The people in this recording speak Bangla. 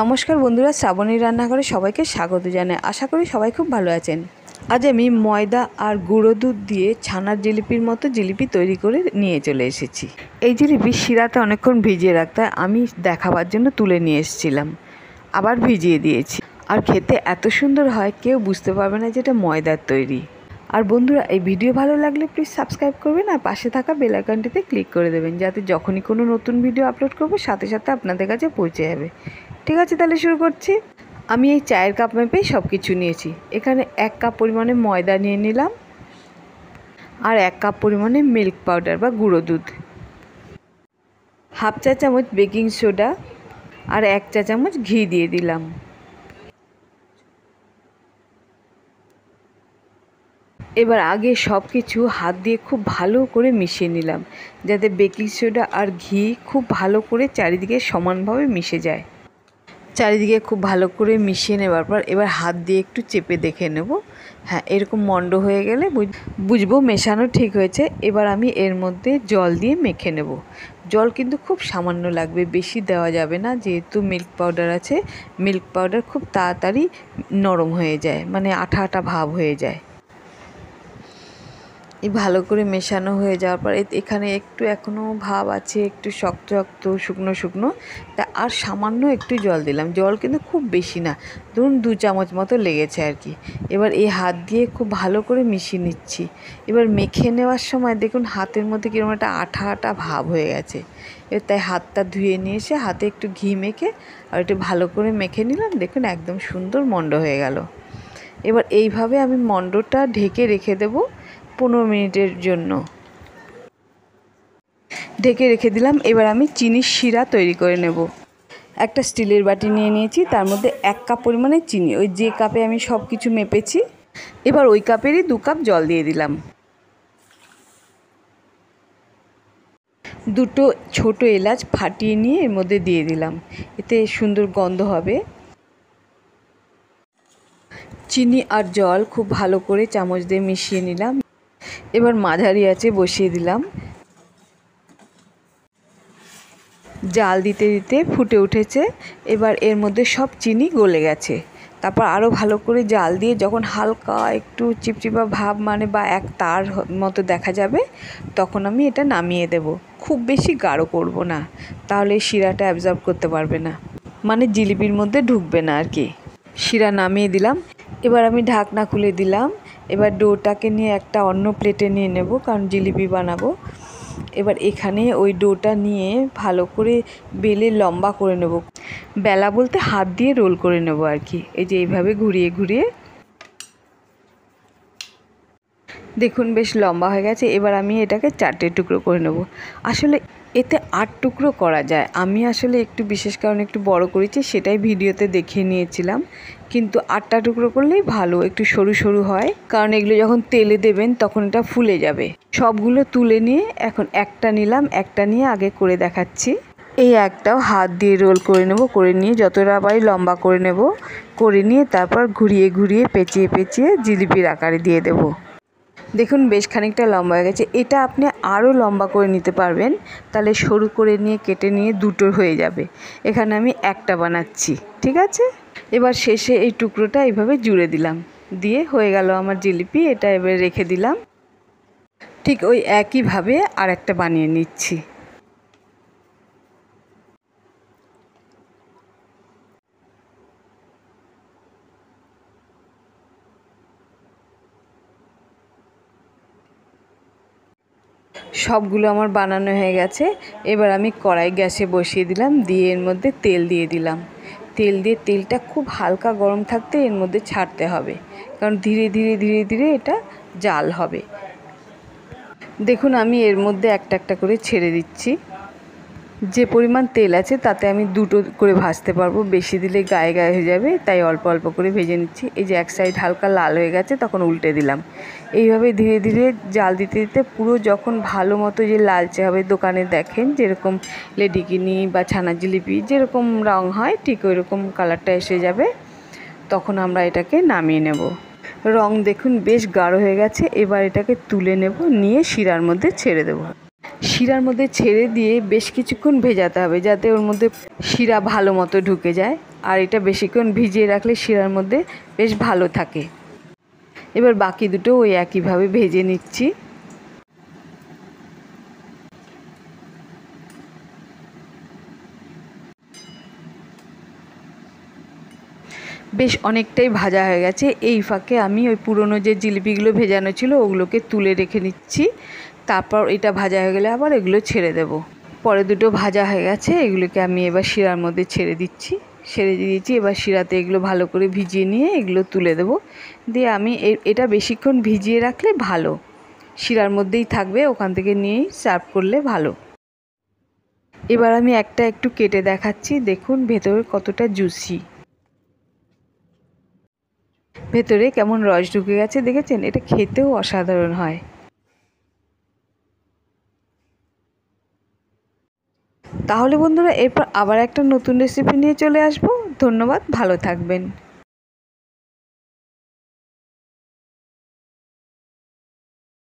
নমস্কার বন্ধুরা, শ্রাবণী রান্নাঘরে সবাইকে স্বাগত জানাই। আশা করি সবাই খুব ভালো আছেন। আজ আমি ময়দা আর গুঁড়ো দুধ দিয়ে ছানার জিলিপির মতো জিলিপি তৈরি করে নিয়ে চলে এসেছি। এই জিলিপি শিরাতে অনেকক্ষণ ভিজিয়ে রাখতে হয়, আমি দেখাবার জন্য তুলে নিয়ে এসেছিলাম, আবার ভিজিয়ে দিয়েছি। আর খেতে এত সুন্দর হয়, কেউ বুঝতে পারবে না যে এটা ময়দার তৈরি। আর বন্ধুরা, এই ভিডিও ভালো লাগলে প্লিজ সাবস্ক্রাইব করবেন আর পাশে থাকা বেল আইকনটিতে ক্লিক করে দেবেন, যাতে যখনই কোনো নতুন ভিডিও আপলোড করব সাথে সাথে আপনাদের কাছে পৌঁছে যাবে। ঠিক আছে, তাহলে শুরু করছি। আমি এই চায়ের কাপ মেপে সব কিছু নিয়েছি। এখানে 1 কাপ পরিমাণে ময়দা নিয়ে নিলাম, আর 1 কাপ পরিমাণে মিল্ক পাউডার বা গুঁড়ো দুধ, হাফ চা চামচ বেকিং সোডা আর 1 চা চামচ ঘি দিয়ে দিলাম। এবার আগে সব কিছু হাত দিয়ে খুব ভালো করে মিশিয়ে নিলাম, যাতে বেকিং সোডা আর ঘি খুব ভালো করে চারিদিকে সমানভাবে মিশে যায়। চারিদিকে খুব ভালো করে মিশিয়ে নেবার পর এবার হাত দিয়ে একটু চেপে দেখে নেব। হ্যাঁ, এরকম মন্ড হয়ে গেলে বুঝবো মেশানো ঠিক হয়েছে। এবার আমি এর মধ্যে জল দিয়ে মেখে নেব। জল কিন্তু খুব সামান্য লাগবে, বেশি দেওয়া যাবে না, যেহেতু মিল্ক পাউডার আছে। মিল্ক পাউডার খুব তাড়াতাড়ি নরম হয়ে যায়, মানে আঠা আঠা ভাব হয়ে যায়। এই ভালো করে মেশানো হয়ে যাওয়ার পর এখানে একটু এখনও ভাব আছে, একটু শক্ত শক্ত শুকনো শুকনো, তা আর সামান্য একটু জল দিলাম। জল কিন্তু খুব বেশি না, ধরুন 2 চামচ মতো লেগেছে আর কি। এবার এই হাত দিয়ে খুব ভালো করে মিশিয়ে নিচ্ছি। এবার মেখে নেওয়ার সময় দেখুন হাতের মধ্যে কীরকম একটা আঠা আঠা ভাব হয়ে গেছে। এবার তাই হাতটা ধুয়ে নিয়ে এসে হাতে একটু ঘি মেখে আর একটু ভালো করে মেখে নিলাম। দেখুন একদম সুন্দর মন্ড হয়ে গেল। এবার এইভাবে আমি মন্ডটা ঢেকে রেখে দেবো 15 মিনিটের জন্য। ঢেকে রেখে দিলাম। এবার আমি চিনির শিরা তৈরি করে নেব। একটা স্টিলের বাটি নিয়ে নিয়েছি, তার মধ্যে 1 কাপ পরিমাণে চিনি, ওই যে কাপে আমি সব কিছু মেপেছি, এবার ওই কাপেরই 2 কাপ জল দিয়ে দিলাম। 2টো ছোট এলাচ ফাটিয়ে নিয়ে এর মধ্যে দিয়ে দিলাম, এতে সুন্দর গন্ধ হবে। চিনি আর জল খুব ভালো করে চামচ দিয়ে মিশিয়ে নিলাম। এবার মাঝারি আঁচে বসিয়ে দিলাম। জাল দিতে দিতে ফুটে উঠেছে। এবার এর মধ্যে সব চিনি গলে গেছে। তারপর আরও ভালো করে জাল দিয়ে যখন হালকা একটু চিপচিপা ভাব মানে বা এক তার মতো দেখা যাবে, তখন আমি এটা নামিয়ে দেব। খুব বেশি গাঢ় করব না, তাহলে শিরাটা অ্যাবজর্ব করতে পারবে না, মানে জিলিপির মধ্যে ঢুকবে না আর কি। শিরা নামিয়ে দিলাম। এবার আমি ঢাকনা খুলে দিলাম। এবার ডোটাকে নিয়ে একটা অন্য প্লেটে নিয়ে নেব, কারণ জিলিপি বানাবো। এবার এখানে ওই ডোটা নিয়ে ভালো করে বেলে লম্বা করে নেব। বেলা বলতে হাত দিয়ে রোল করে নেব আর কি। এই যে এইভাবে ঘুরিয়ে ঘুরিয়ে, দেখুন বেশ লম্বা হয়ে গেছে। এবার আমি এটাকে 4টে টুকরো করে নেব। আসলে এতে 8 টুকরো করা যায়। আমি আসলে একটু বিশেষ কারণে একটু বড় করেছি, সেটাই ভিডিওতে দেখিয়ে নিয়েছিলাম। কিন্তু 8টা টুকরো করলেই ভালো, একটু সরু সরু হয়, কারণ এগুলো যখন তেলে দেবেন তখন এটা ফুলে যাবে। সবগুলো তুলে নিয়ে এখন একটা নিলাম, একটা নিয়ে আগে করে দেখাচ্ছি। এই একটাও হাত দিয়ে রোল করে নেব, করে নিয়ে যতটা পারি লম্বা করে নেব, করে নিয়ে তারপর ঘুরিয়ে ঘুরিয়ে পেঁচিয়ে পেঁচিয়ে জিলিপির আকারে দিয়ে দেব। দেখুন বেশ খানিকটা লম্বা হয়ে গেছে। এটা আপনি আরও লম্বা করে নিতে পারবেন, তাহলে সরু করে নিয়ে কেটে নিয়ে 2টো হয়ে যাবে। এখানে আমি একটা বানাচ্ছি, ঠিক আছে। এবার শেষে এই টুকরোটা এইভাবে জুড়ে দিলাম, দিয়ে হয়ে গেল আমার জিলিপি। এটা এবার রেখে দিলাম। ঠিক ওই একইভাবে আর একটা বানিয়ে নিচ্ছি। সবগুলো আমার বানানো হয়ে গেছে। এবার আমি কড়াই গ্যাসে বসিয়ে দিলাম, দিয়ে এর মধ্যে তেল দিয়ে দিলাম। তেল দিয়ে তেলটা খুব হালকা গরম থাকতে এর মধ্যে ছাড়তে হবে, কারণ ধীরে ধীরে ধীরে ধীরে এটা জাল হবে। দেখুন আমি এর মধ্যে একটা একটা করে ছেড়ে দিচ্ছি। যে পরিমাণ তেল আছে তাতে আমি 2টো করে ভাজতে পারবো, বেশি দিলে গায়ে গায়ে হয়ে যাবে, তাই অল্প অল্প করে ভেজে নিচ্ছি। এই যে এক সাইড হালকা লাল হয়ে গেছে, তখন উল্টে দিলাম। এইভাবে ধীরে ধীরে জাল দিতে দিতে পুরো যখন ভালো মতো যে লালচে হবে, দোকানে দেখেন যেরকম লেডিকিনি বা ছানা জিলিপি যেরকম রং হয়, ঠিক ওই রকম কালারটা এসে যাবে, তখন আমরা এটাকে নামিয়ে নেব। রং দেখুন বেশ গাঢ় হয়ে গেছে। এবার এটাকে তুলে নেব, নিয়ে শিরার মধ্যে ছেড়ে দেব। শিরার মধ্যে ছেড়ে দিয়ে বেশ কিছুক্ষণ ভেজাতে হবে, যাতে ওর মধ্যে শিরা ভালো মতো ঢুকে যায়। আর এটা বেশিক্ষণ ভিজিয়ে রাখলে শিরার মধ্যে বেশ ভালো থাকে। এবার বাকি দুটো ওই একইভাবে ভেজে নিচ্ছি। বেশ অনেকটাই ভাজা হয়ে গেছে। এই ফাঁকে আমি ওই পুরনো যে জিলিপিগুলো ভেজানো ছিল ওগুলোকে তুলে রেখে নিচ্ছি। তারপর এটা ভাজা হয়ে গেলে আবার এগুলো ছেড়ে দেব। পরে দুটো ভাজা হয়ে গেছে, এগুলোকে আমি এবার শিরার মধ্যে ছেড়ে দিয়েছি। এবার শিরাতে এগুলো ভালো করে ভিজিয়ে নিয়ে এগুলো তুলে দেব। দিয়ে আমি এটা বেশিক্ষণ ভিজিয়ে রাখলে ভালো, শিরার মধ্যেই থাকবে, ওখান থেকে নিয়েই সার্ভ করলে ভালো। এবার আমি একটা একটু কেটে দেখাচ্ছি, দেখুন ভেতরে কতটা জুসি, ভেতরে কেমন রস ঢুকে গেছে, দেখেছেন? এটা খেতেও অসাধারণ হয়। তাহলে বন্ধুরা, এরপর আবার একটা নতুন রেসিপি নিয়ে চলে আসবো। ধন্যবাদ, ভালো থাকবেন।